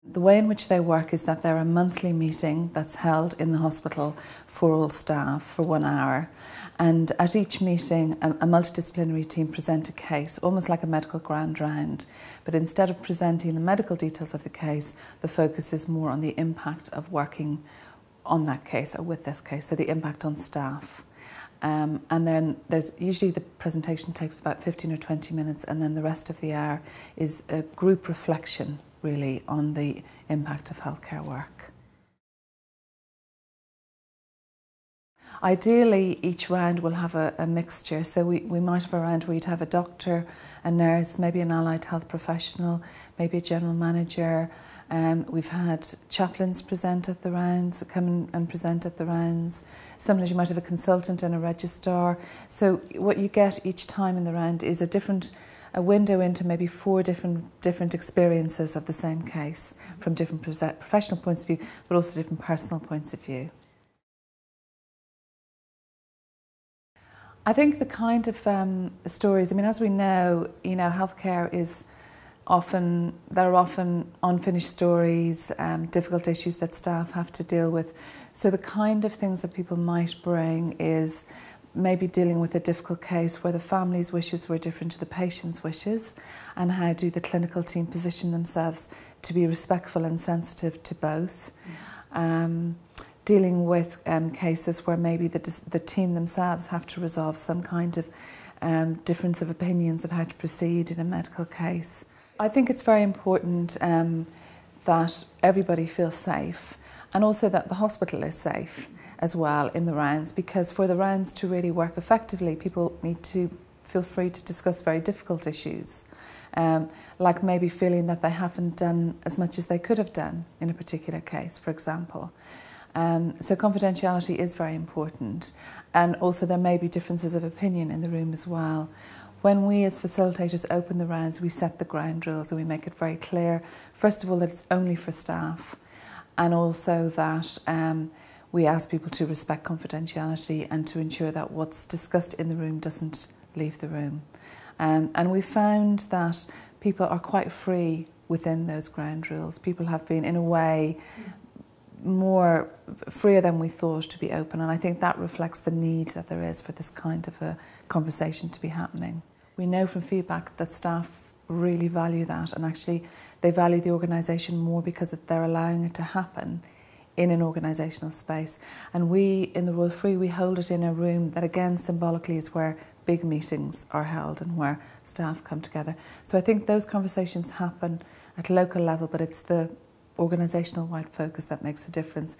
The way in which they work is that they're a monthly meeting that's held in the hospital for all staff for 1 hour. And at each meeting, a multidisciplinary team present a case, almost like a medical grand round. But instead of presenting the medical details of the case, the focus is more on the impact of working on that case or with this case, so the impact on staff. And then there's usually the presentation takes about 15 or 20 minutes, and then the rest of the hour is a group reflection really on the impact of healthcare work. Ideally, each round will have a mixture, so we might have a round where you'd have a doctor, a nurse, maybe an allied health professional, maybe a general manager. We've had chaplains present at the rounds, come and present at the rounds. Sometimes you might have a consultant and a registrar. So what you get each time in the round is a window into maybe 4 different experiences of the same case from different professional points of view, but also different personal points of view. I think the kind of stories, I mean, as we know, healthcare is there are often unfinished stories, difficult issues that staff have to deal with. So the kind of things that people might bring is maybe dealing with a difficult case where the family's wishes were different to the patient's wishes, and how do the clinical team position themselves to be respectful and sensitive to both. Dealing with cases where maybe the team themselves have to resolve some kind of difference of opinions of how to proceed in a medical case. I think it's very important that everybody feels safe, and also that the hospital is safe as well in the rounds, because for the rounds to really work effectively, people need to feel free to discuss very difficult issues, like maybe feeling that they haven't done as much as they could have done in a particular case, for example. So confidentiality is very important, and also there may be differences of opinion in the room as well. When we as facilitators open the rounds, we set the ground rules and we make it very clear, first of all, that it's only for staff, and also that we ask people to respect confidentiality and to ensure that what's discussed in the room doesn't leave the room. And we found that people are quite free within those ground rules. People have been, in a way, more freer than we thought to be open, and I think that reflects the need that there is for this kind of a conversation to be happening. We know from feedback that staff really value that, and actually they value the organisation more because they're allowing it to happen in an organisational space. And we, in the Royal Free, we hold it in a room that again symbolically is where big meetings are held and where staff come together. So I think those conversations happen at local level, but it's the organisational wide focus that makes a difference.